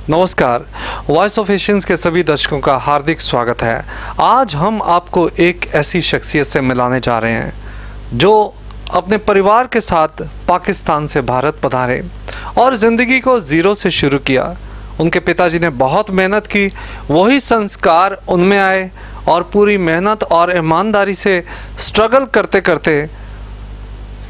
नमस्कार, voice of Asians के सभी दर्शकों का हार्दिक स्वागत है। आज हम आपको एक ऐसी शख्सियत से मिलाने जा रहे हैं जो अपने परिवार के साथ पाकिस्तान से भारत पधारे और ज़िंदगी को ज़ीरो से शुरू किया। उनके पिताजी ने बहुत मेहनत की, वही संस्कार उनमें आए और पूरी मेहनत और ईमानदारी से स्ट्रगल करते करते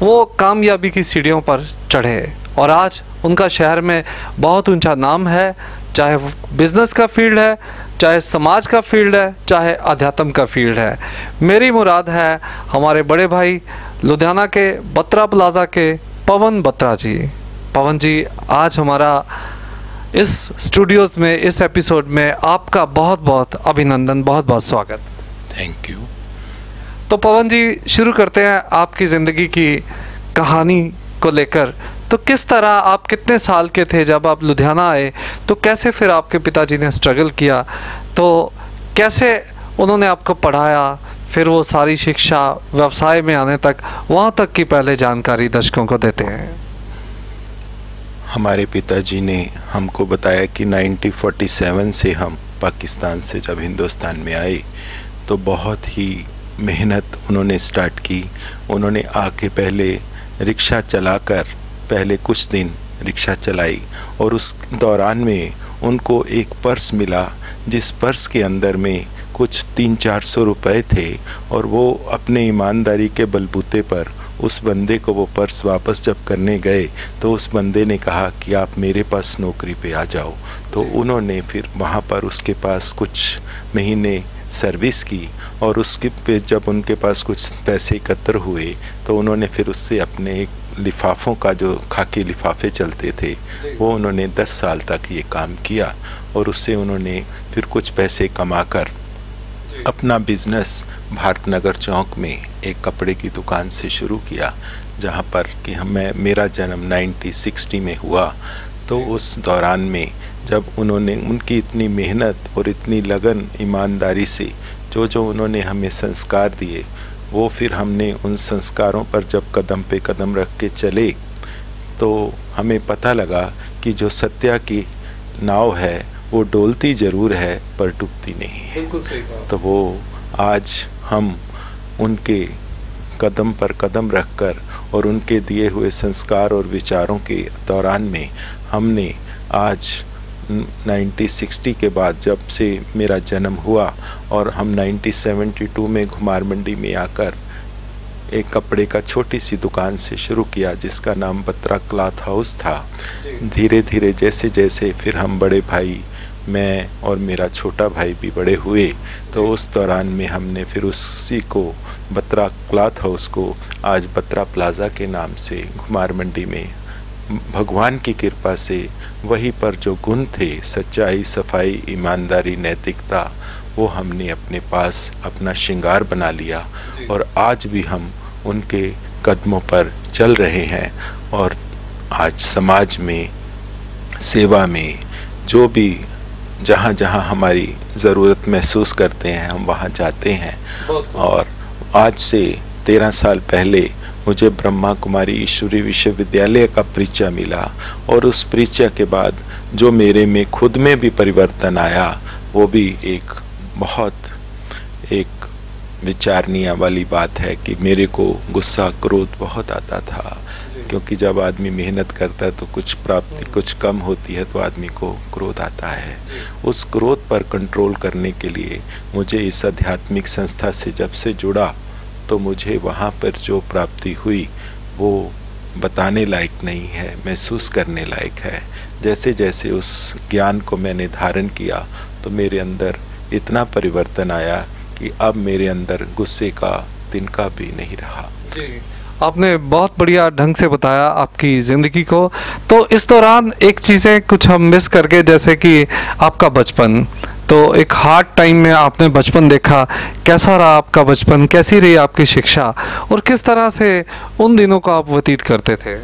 वो कामयाबी की सीढ़ियों पर चढ़े और आज उनका शहर में बहुत ऊंचा नाम है, चाहे बिज़नेस का फील्ड है, चाहे समाज का फील्ड है, चाहे अध्यात्म का फील्ड है। मेरी मुराद है हमारे बड़े भाई लुधियाना के बत्रा प्लाजा के पवन बत्रा जी। पवन जी, आज हमारा इस स्टूडियोज़ में, इस एपिसोड में आपका बहुत बहुत अभिनंदन, बहुत बहुत स्वागत। Thank you. तो पवन जी, शुरू करते हैं आपकी ज़िंदगी की कहानी को लेकर। तो किस तरह, आप कितने साल के थे जब आप लुधियाना आए? तो कैसे फिर आपके पिताजी ने स्ट्रगल किया, तो कैसे उन्होंने आपको पढ़ाया, फिर वो सारी शिक्षा व्यवसाय में आने तक, वहाँ तक की पहले जानकारी दर्शकों को देते हैं। हमारे पिताजी ने हमको बताया कि 1947 से हम पाकिस्तान से जब हिंदुस्तान में आए तो बहुत ही मेहनत उन्होंने स्टार्ट की। उन्होंने आके पहले रिक्शा चलाकर पहले कुछ दिन रिक्शा चलाई और उस दौरान में उनको एक पर्स मिला, जिस पर्स के अंदर में कुछ 300-400 रुपए थे और वो अपने ईमानदारी के बलबूते पर उस बंदे को वो पर्स वापस जब करने गए तो उस बंदे ने कहा कि आप मेरे पास नौकरी पे आ जाओ। तो उन्होंने फिर वहाँ पर उसके पास कुछ महीने सर्विस की और उसके पे जब उनके पास कुछ पैसे एकत्र हुए तो उन्होंने फिर उससे अपने एक लिफाफों का, जो खाकी लिफाफे चलते थे, वो उन्होंने 10 साल तक ये काम किया और उससे उन्होंने फिर कुछ पैसे कमाकर अपना बिज़नेस भारतनगर चौक में एक कपड़े की दुकान से शुरू किया, जहाँ पर कि मेरा जन्म 1960 में हुआ। तो उस दौरान में जब उन्होंने उनकी इतनी मेहनत और इतनी लगन, ईमानदारी से जो उन्होंने हमें संस्कार दिए, वो फिर हमने उन संस्कारों पर जब कदम पे कदम रख के चले तो हमें पता लगा कि जो सत्या की नाव है वो डोलती ज़रूर है पर डूबती नहीं है। बिल्कुल सही बात। तो वो आज हम उनके कदम पर कदम रखकर और उनके दिए हुए संस्कार और विचारों के दौरान में हमने आज 1960 के बाद जब से मेरा जन्म हुआ और हम 1972 में घुमार मंडी में आकर एक कपड़े का छोटी सी दुकान से शुरू किया जिसका नाम बत्रा क्लॉथ हाउस था। धीरे धीरे जैसे जैसे फिर हम बड़े भाई, मैं और मेरा छोटा भाई भी बड़े हुए, तो उस दौरान में हमने फिर उसी को बत्रा क्लॉथ हाउस को आज बत्रा प्लाजा के नाम से घुमार मंडी में भगवान की कृपा से वहीं पर जो गुण थे, सच्चाई, सफाई, ईमानदारी, नैतिकता, वो हमने अपने पास अपना श्रृंगार बना लिया और आज भी हम उनके कदमों पर चल रहे हैं। और आज समाज में, सेवा में, जो भी जहाँ जहाँ हमारी ज़रूरत महसूस करते हैं हम वहाँ जाते हैं। और आज से 13 साल पहले मुझे ब्रह्मा कुमारी ईश्वरी विश्वविद्यालय का परिचय मिला और उस परिचय के बाद जो मेरे में खुद में भी परिवर्तन आया, वो भी एक बहुत एक विचारणीय वाली बात है कि मेरे को गुस्सा, क्रोध बहुत आता था, क्योंकि जब आदमी मेहनत करता है तो कुछ प्राप्ति कुछ कम होती है तो आदमी को क्रोध आता है। उस क्रोध पर कंट्रोल करने के लिए मुझे इस आध्यात्मिक संस्था से जब से जुड़ा तो मुझे वहाँ पर जो प्राप्ति हुई वो बताने लायक नहीं है, महसूस करने लायक है। जैसे जैसे उस ज्ञान को मैंने धारण किया तो मेरे अंदर इतना परिवर्तन आया कि अब मेरे अंदर गुस्से का तिनका भी नहीं रहा। जी, आपने बहुत बढ़िया ढंग से बताया आपकी ज़िंदगी को। तो इस दौरान एक चीज़ें कुछ हम मिस कर गए, जैसे कि आपका बचपन। तो एक हार्ड टाइम में आपने बचपन देखा, कैसा रहा आपका बचपन, कैसी रही आपकी शिक्षा और किस तरह से उन दिनों को आप व्यतीत करते थे?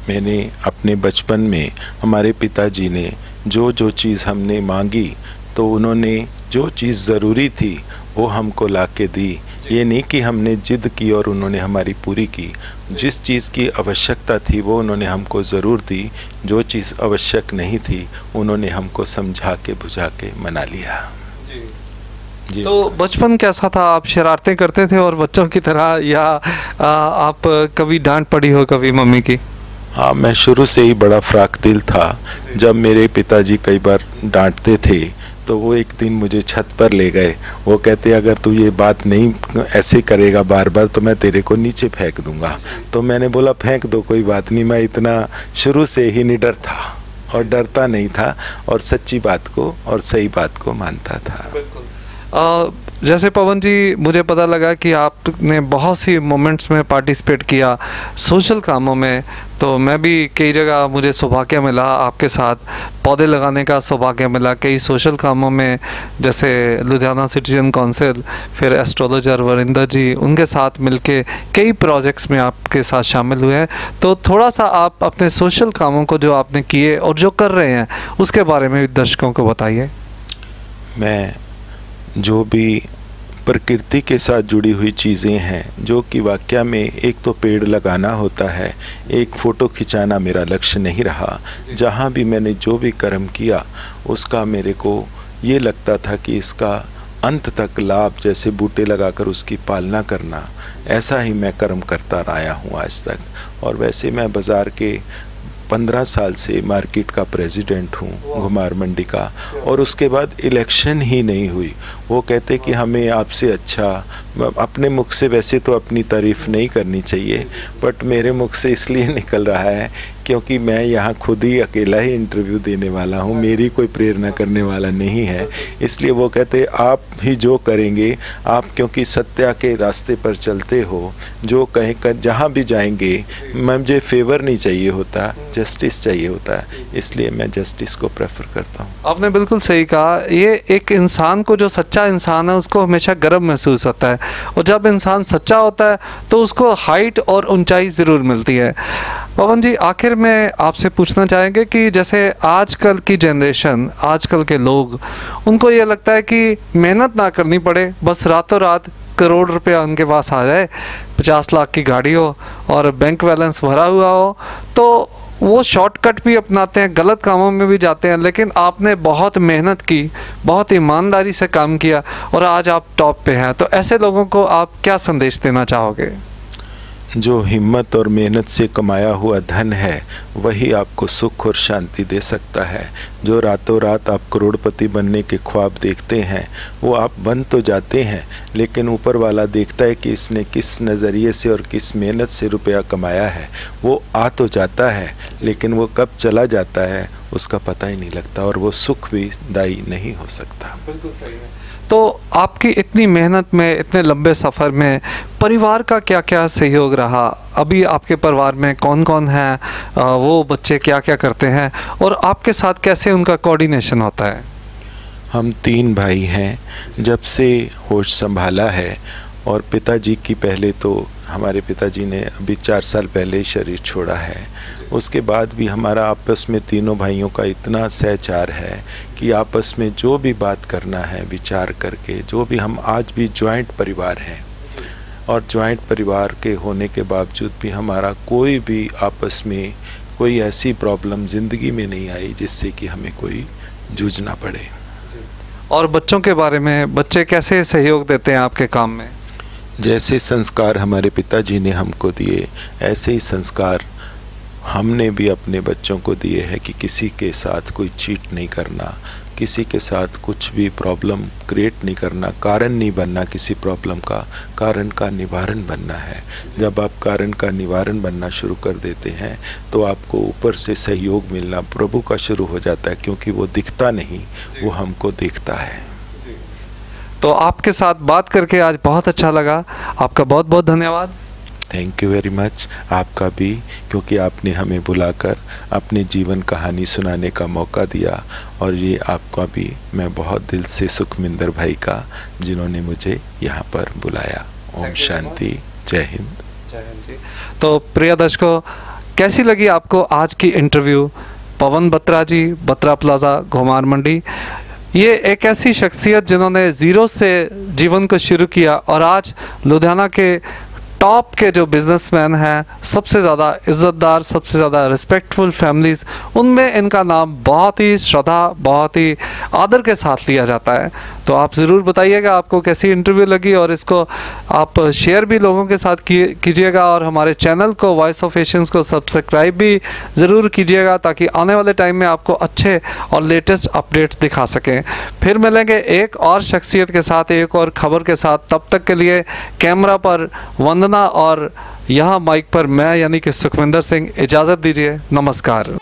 मैंने अपने बचपन में हमारे पिताजी ने जो चीज़ हमने मांगी तो उन्होंने जो चीज़ ज़रूरी थी वो हमको ला के दी। ये नहीं कि हमने जिद की और उन्होंने हमारी पूरी की। जिस चीज़ की आवश्यकता थी वो उन्होंने हमको ज़रूर दी, जो चीज़ आवश्यक नहीं थी उन्होंने हमको समझा के बुझा के मना लिया। जी। तो बचपन कैसा था? आप शरारतें करते थे और बच्चों की तरह, या आप कभी डांट पड़ी हो कभी मम्मी की? हाँ, मैं शुरू से ही बड़ा फ्राक दिल था। जब मेरे पिताजी कई बार डांटते थे तो वो एक दिन मुझे छत पर ले गए। वो कहते अगर तू ये बात नहीं ऐसे करेगा बार बार तो मैं तेरे को नीचे फेंक दूंगा। तो मैंने बोला फेंक दो, कोई बात नहीं। मैं इतना शुरू से ही निडर था और डरता नहीं था और सच्ची बात को और सही बात को मानता था। जैसे पवन जी, मुझे पता लगा कि आपने बहुत सी मोमेंट्स में पार्टिसिपेट किया सोशल कामों में, तो मैं भी कई जगह मुझे सौभाग्य मिला आपके साथ पौधे लगाने का सौभाग्य मिला कई सोशल कामों में, जैसे लुधियाना सिटीजन काउंसिल, फिर एस्ट्रोलॉजर वरिंदर जी, उनके साथ मिलके कई प्रोजेक्ट्स में आपके साथ शामिल हुए हैं। तो थोड़ा सा आप अपने सोशल कामों को जो आपने किए और जो कर रहे हैं उसके बारे में दर्शकों को बताइए। मैं जो भी प्रकृति के साथ जुड़ी हुई चीज़ें हैं, जो कि वाकया में एक तो पेड़ लगाना होता है, एक फ़ोटो खिंचाना मेरा लक्ष्य नहीं रहा। जहाँ भी मैंने जो भी कर्म किया उसका मेरे को ये लगता था कि इसका अंत तक लाभ, जैसे बूटे लगाकर उसकी पालना करना, ऐसा ही मैं कर्म करता आया हूँ आज तक। और वैसे मैं बाज़ार के 15 साल से मार्केट का प्रेसिडेंट हूँ घुमार मंडी का, और उसके बाद इलेक्शन ही नहीं हुई। वो कहते कि हमें आपसे अच्छा, अपने मुख से वैसे तो अपनी तारीफ़ नहीं करनी चाहिए, बट मेरे मुख से इसलिए निकल रहा है क्योंकि मैं यहाँ खुद ही अकेला ही इंटरव्यू देने वाला हूँ, मेरी कोई प्रेरणा करने वाला नहीं है। इसलिए वो कहते आप ही जो करेंगे, आप क्योंकि सत्य के रास्ते पर चलते हो, जो कहीं कर जहाँ भी जाएंगे मुझे फेवर नहीं चाहिए होता, जस्टिस चाहिए होता है, इसलिए मैं जस्टिस को प्रेफर करता हूँ। आपने बिल्कुल सही कहा। ये एक इंसान को, जो सच्चा इंसान है उसको हमेशा गर्व महसूस होता है, और जब इंसान सच्चा होता है तो उसको हाइट और ऊंचाई ज़रूर मिलती है। पवन जी, आखिर में आपसे पूछना चाहेंगे कि जैसे आजकल की जनरेशन, आजकल के लोग, उनको ये लगता है कि मेहनत ना करनी पड़े, बस रातों रात करोड़ रुपया उनके पास आ जाए, 50 लाख की गाड़ी हो और बैंक बैलेंस भरा हुआ हो, तो वो शॉर्टकट भी अपनाते हैं, गलत कामों में भी जाते हैं। लेकिन आपने बहुत मेहनत की, बहुत ईमानदारी से काम किया और आज आप टॉप पे हैं। तो ऐसे लोगों को आप क्या संदेश देना चाहोगे? जो हिम्मत और मेहनत से कमाया हुआ धन है वही आपको सुख और शांति दे सकता है। जो रातों रात आप करोड़पति बनने के ख्वाब देखते हैं वो आप बन तो जाते हैं, लेकिन ऊपर वाला देखता है कि इसने किस नज़रिए से और किस मेहनत से रुपया कमाया है। वो आ तो जाता है लेकिन वो कब चला जाता है उसका पता ही नहीं लगता, और वो सुख भी दायी नहीं हो सकता। बिल्कुल सही है। तो आपकी इतनी मेहनत में, इतने लंबे सफ़र में परिवार का क्या क्या सहयोग रहा? अभी आपके परिवार में कौन कौन है, वो बच्चे क्या क्या करते हैं और आपके साथ कैसे उनका कोऑर्डिनेशन होता है? हम 3 भाई हैं। जब से होश संभाला है, और पिताजी की पहले तो हमारे पिताजी ने अभी 4 साल पहले ही शरीर छोड़ा है, उसके बाद भी हमारा आपस में तीनों भाइयों का इतना सहचार है कि आपस में जो भी बात करना है विचार करके, जो भी, हम आज भी जॉइंट परिवार हैं, और जॉइंट परिवार के होने के बावजूद भी हमारा कोई भी आपस में कोई ऐसी प्रॉब्लम ज़िंदगी में नहीं आई जिससे कि हमें कोई जूझना पड़े। और बच्चों के बारे में, बच्चे कैसे सहयोग देते हैं आपके काम में? जैसे संस्कार हमारे पिताजी ने हमको दिए, ऐसे ही संस्कार हमने भी अपने बच्चों को दिए हैं कि किसी के साथ कोई चीट नहीं करना, किसी के साथ कुछ भी प्रॉब्लम क्रिएट नहीं करना, कारण नहीं बनना किसी प्रॉब्लम का, कारण का निवारण बनना है। जब आप कारण का निवारण बनना शुरू कर देते हैं तो आपको ऊपर से सहयोग मिलना प्रभु का शुरू हो जाता है, क्योंकि वो दिखता नहीं, वो हमको देखता है। तो आपके साथ बात करके आज बहुत अच्छा लगा, आपका बहुत बहुत धन्यवाद। थैंक यू वेरी मच, आपका भी, क्योंकि आपने हमें बुलाकर अपने जीवन कहानी सुनाने का मौका दिया, और ये आपका भी मैं बहुत दिल से सुखमिंदर भाई का, जिन्होंने मुझे यहाँ पर बुलाया। ओम शांति, जय हिंद। जय हिंद जी। तो प्रिय दर्शकों, कैसी लगी आपको आज की इंटरव्यू? पवन बत्रा जी, बत्रा प्लाजा, घुमार मंडी। ये एक ऐसी शख्सियत जिन्होंने ज़ीरो से जीवन को शुरू किया और आज लुधियाना के टॉप के जो बिजनेसमैन हैं, सबसे ज़्यादा इज़्ज़तदार, सबसे ज़्यादा रिस्पेक्टफुल फैमिलीज़, उनमें इनका नाम बहुत ही श्रद्धा, बहुत ही आदर के साथ लिया जाता है। तो आप ज़रूर बताइएगा आपको कैसी इंटरव्यू लगी और इसको आप शेयर भी लोगों के साथ कीजिएगा और हमारे चैनल को वॉइस ऑफ एशियंस को सब्सक्राइब भी ज़रूर कीजिएगा ताकि आने वाले टाइम में आपको अच्छे और लेटेस्ट अपडेट्स दिखा सकें। फिर मिलेंगे एक और शख्सियत के साथ, एक और ख़बर के साथ। तब तक के लिए कैमरा पर वंदना और यहाँ माइक पर मैं यानी कि सुखविंदर सिंह, इजाज़त दीजिए। नमस्कार।